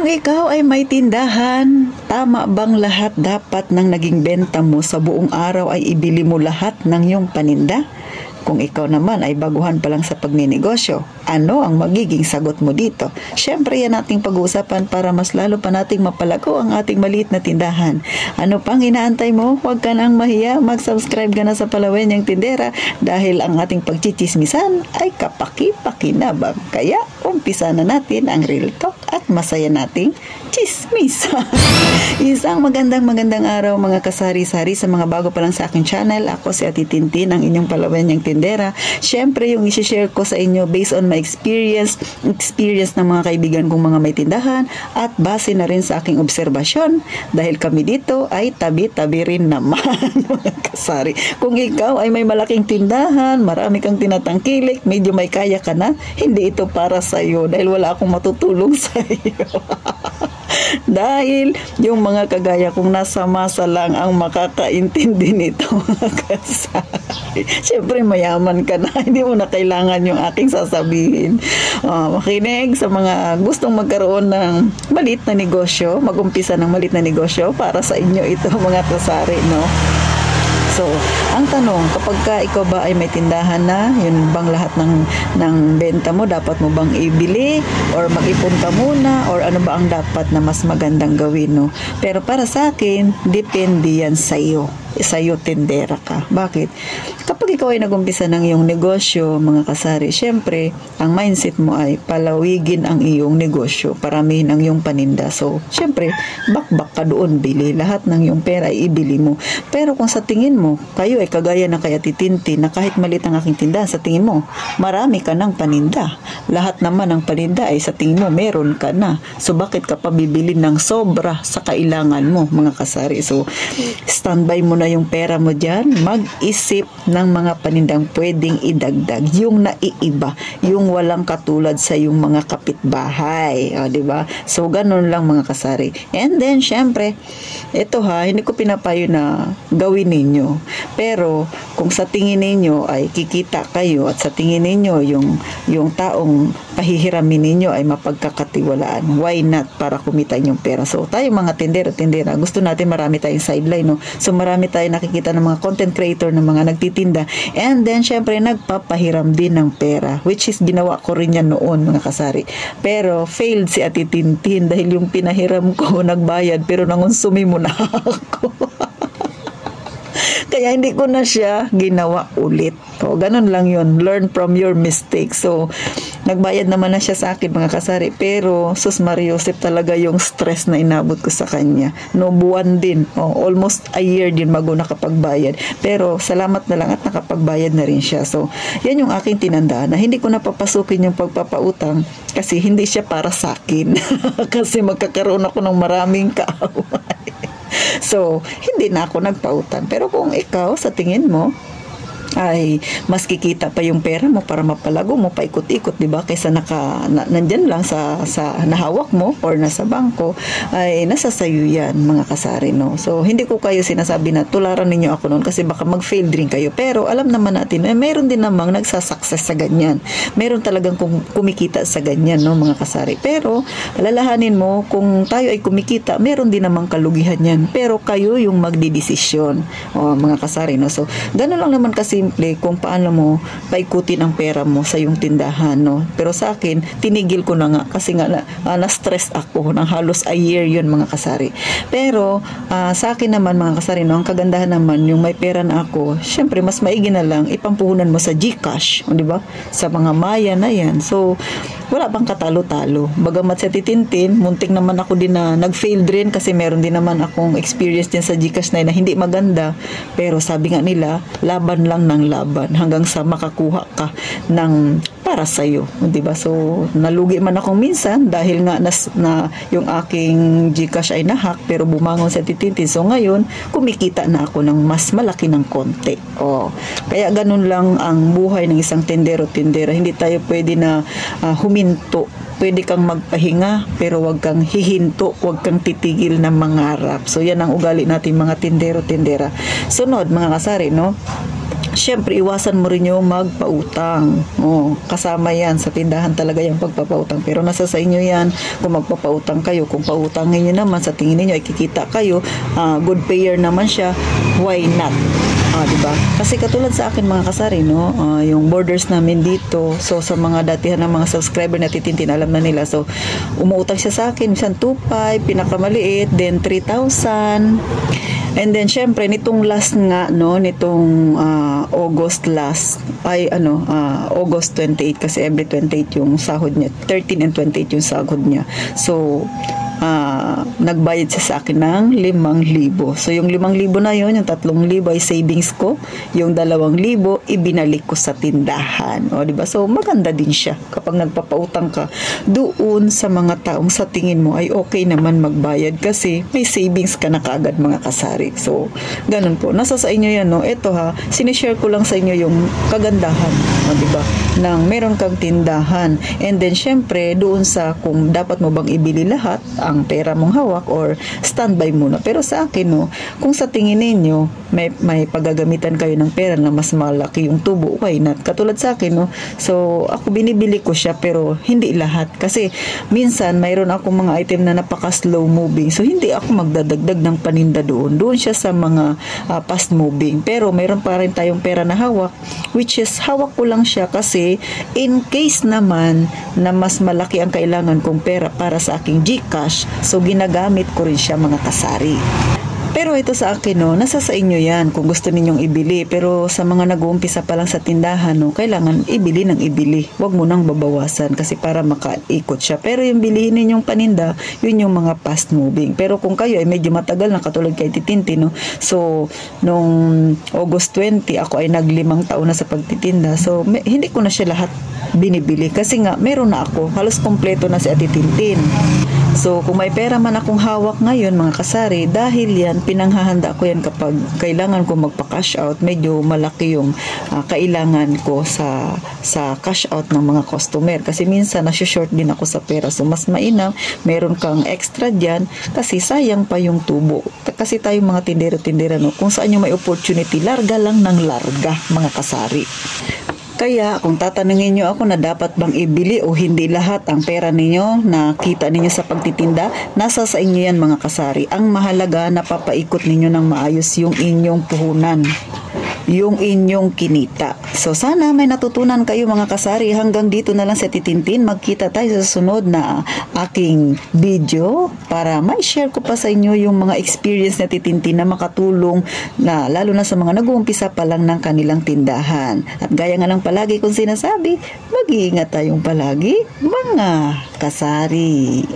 Kung ikaw ay may tindahan, tama bang lahat dapat ng naging benta mo sa buong araw ay ibili mo lahat ng iyong paninda? Kung ikaw naman ay baguhan pa lang sa pagninegosyo, ano ang magiging sagot mo dito? Siyempre yan ating pag-uusapan para mas lalo pa nating mapalago ang ating maliit na tindahan. Ano pang inaantay mo? Huwag ka nang mahiya, mag-subscribe ka na sa Palawenyang Tindera dahil ang ating pagchichismisan ay kapaki-pakinabang. Kaya umpisa na natin ang real talk at masaya nating chismis. Isang magandang araw mga kasari-sari sa mga bago pa lang sa aking channel. Ako si Ate Tintin, ang inyong Palawenyang Tindera. Siyempre yung isi-share ko sa inyo based on my experience ng mga kaibigan kong mga may tindahan at base na rin sa aking obserbasyon dahil kami dito ay tabi-tabi rin naman mga kasari. Kung ikaw ay may malaking tindahan, marami kang tinatangkilik, medyo may kaya ka na, hindi ito para sa iyo dahil wala akong matutulong sa iyo. Dahil yung mga kagaya kong nasa masa lang ang makakaintindi nito mga kasari. Siyempre mayaman ka na, hindi mo na kailangan yung aking sasabihin. Makinig sa mga gustong magkaroon ng maliit na negosyo, mag-umpisa ng maliit na negosyo, para sa inyo ito mga kasari, no? So, ang tanong, kapag ka ikaw ba ay may tindahan na, yun bang lahat ng benta mo, dapat mo bang ibili or mag-ipon ka muna or ano ba ang dapat na mas magandang gawin, no? Pero para sa akin, depende yan sa iyo. Sa iyo tindera ka. Bakit? Kapag ikaw ay nag-umpisa ng iyong negosyo, mga kasari, syempre, ang mindset mo ay palawigin ang iyong negosyo, paramihin ang iyong paninda. So, syempre, bakbak ka doon, bili. Lahat ng iyong pera ay ibili mo. Pero kung sa tingin mo, kayo ay kagaya na kay Ate Tintin, na kahit maliit ang aking tindahan, sa tingin mo, marami ka ng paninda. Lahat naman ng paninda ay sa tingin mo, meron ka na. So, bakit ka pa bibili ng sobra sa kailangan mo, mga kasari? So, standby mo na yung pera mo dyan, mag-isip ng mga panindang pwedeng idagdag, yung naiiba, yung walang katulad sa yung mga kapitbahay, diba? So, ganun lang mga kasari. And then, syempre, ito hindi ko pinapayo na gawin ninyo. Pero, kung sa tingin ninyo ay kikita kayo at sa tingin ninyo yung taong pahihiramin ninyo ay mapagkakatiwalaan, why not para kumita yung pera? So, tayo mga tindera, gusto natin marami tayong sideline, no? So, marami tayo nakikita ng mga content creator ng mga nagtitinda, and then syempre nagpapahiram din ng pera, which is ginawa ko rin yan noon mga kasari, pero failed si Ate Tintin dahil yung pinahiram ko nagbayad pero nangonsumi mo na ako. Kaya hindi ko na siya ginawa ulit. O, ganun lang yun. Learn from your mistakes. So, nagbayad naman na siya sa akin mga kasari. Pero, sus Mariosep talaga yung stress na inabot ko sa kanya. No, buwan din. Almost a year din bago nakapagbayad. Pero, salamat na lang at nakapagbayad na rin siya. So, yan yung aking tinandaan na hindi ko napapasukin yung pagpapautang kasi hindi siya para sa akin. Kasi magkakaroon ako ng maraming kaaway. So, hindi na ako nagpautang. Pero kung ikaw, sa tingin mo, ay mas kikita pa yung pera mo para mapalago mo, paikot-ikot, diba? Kaysa nandyan lang sa nahawak mo or nasa bangko, ay nasa sayo yan, mga kasari, no? So, hindi ko kayo sinasabi na tularan ninyo ako noon kasi baka mag-fail din kayo. Pero, alam naman natin, meron din namang nagsasucess sa ganyan. Meron talagang kumikita sa ganyan, no, mga kasari. Pero, alalahanin mo, kung tayo ay kumikita, meron din namang kalugihan yan. Pero, kayo yung magdidesisyon, mga kasari, no? So, gano'n lang naman kasi simple kung paano mo paikutin ang pera mo sa yung tindahan, no? Pero sa akin, tinigil ko na nga kasi nga na-stress ako ng halos a year yun, mga kasari. Pero sa akin naman, mga kasari, no, ang kagandahan naman, yung may pera na ako, syempre mas maigi na lang ipampuhunan mo sa GCash, di ba? Sa mga Maya na yan. So, wala bang katalo-talo. Bagamat sa Titintin, muntik naman ako din na nag-fail din kasi meron din naman akong experience din sa GCash na hindi maganda. Pero sabi nga nila, laban lang ng laban hanggang sa makakuha ka ng para sa iyo, 'di ba? So nalugi man ako minsan dahil nga na yung aking GCash ay nahack, pero bumangon sa Titintin. So ngayon kumikita na ako ng mas malaki ng konti. Kaya ganun lang ang buhay ng isang tindero-tindera. Hindi tayo pwede na huminto. Pwede kang magpahinga pero wag kang hihinto, wag kang titigil na mangarap. So yan ang ugali natin mga tindero-tindera. Sunod, mga kasari, no? Siyempre, iwasan mo rin yung magpautang. Oh, kasama yan sa tindahan talaga yung pagpapautang. Pero nasa sa inyo yan kung magpapautang kayo. Kung pautangin nyo naman, sa tingin niyo ay kikita kayo, good payer naman siya, why not? Diba? Kasi katulad sa akin mga kasari, no, yung borders namin dito, so sa mga datihan ng mga subscriber na titintin, alam na nila. So, umuutang siya sa akin, minsan 2,500, pinakamaliit, then 3,000. And then, syempre, nitong last nga, no, nitong August last, August 28, kasi every 28 yung sahod niya, 13 and 28 yung sahod niya. So, nagbayad siya sa akin ng 5,000. So, yung 5,000 na yun, yung 3,000 ay savings ko. Yung 2,000, ibinalik ko sa tindahan. O, diba? So, maganda din siya kapag nagpapautang ka doon sa mga taong sa tingin mo ay okay naman magbayad kasi may savings ka na kaagad mga kasari. So, ganun po. Nasa sa inyo yan, no? Ito ha, sinishare ko lang sa inyo yung kagandahan. O, diba? Nang meron kang tindahan. And then, syempre, doon sa kung dapat mo bang ibili lahat, ang pera mong hawak or standby muna. Pero sa akin, no, kung sa tingin ninyo may paggagamitan kayo ng pera na mas malaki yung tubo, why not? Katulad sa akin, no, so ako binibili ko siya pero hindi lahat. Kasi minsan mayroon akong mga item na napaka slow moving. So hindi ako magdadagdag ng paninda doon. Doon siya sa mga fast moving. Pero mayroon pa rin tayong pera na hawak, which is hawak ko lang siya kasi in case naman na mas malaki ang kailangan kong pera para sa aking GCash, so ginagamit ko rin siya mga kasari. Pero ito sa akin, no, nasa sa inyo yan kung gusto ninyong ibili. Pero sa mga nag-uumpisa pa lang sa tindahan, no, kailangan ibili ng ibili. Huwag mo nang babawasan kasi para makaikot siya. Pero yung bilihin ninyong paninda, yun yung mga fast moving. Pero kung kayo ay medyo matagal na katulad kay Titinti, no, so nung August 20, ako ay nag5 taon na sa pagtitinda. So hindi ko na siya lahat binibili kasi nga meron na ako. Halos kompleto na si Ate Tintin. So, kung may pera man akong hawak ngayon, mga kasari, dahil yan, pinanghahanda ko yan kapag kailangan ko magpa-cash out, medyo malaki yung kailangan ko sa cash out ng mga customer. Kasi minsan, nasi-short din ako sa pera. So, mas mainam, meron kang extra dyan, kasi sayang pa yung tubo. Kasi tayong mga tindero-tindera, no, kung saan yung may opportunity, larga lang ng larga, mga kasari. Kaya kung tatanungin nyo ako na dapat bang ibili o hindi lahat ang pera ninyo na kita ninyo sa pagtitinda, nasa sa inyo yan mga kasari. Ang mahalaga na papaikot ninyo ng maayos yung inyong puhunan, yung inyong kinita. So sana may natutunan kayo mga kasari. Hanggang dito na lang sa Titintin. Magkita tayo sa susunod na aking video para may share ko pa sa inyo yung mga experience na Titintin na makatulong na lalo na sa mga nag-uumpisa pa lang ng kanilang tindahan. At gaya nga lang palagi kong sinasabi, mag-iingat tayong palagi mga kasari.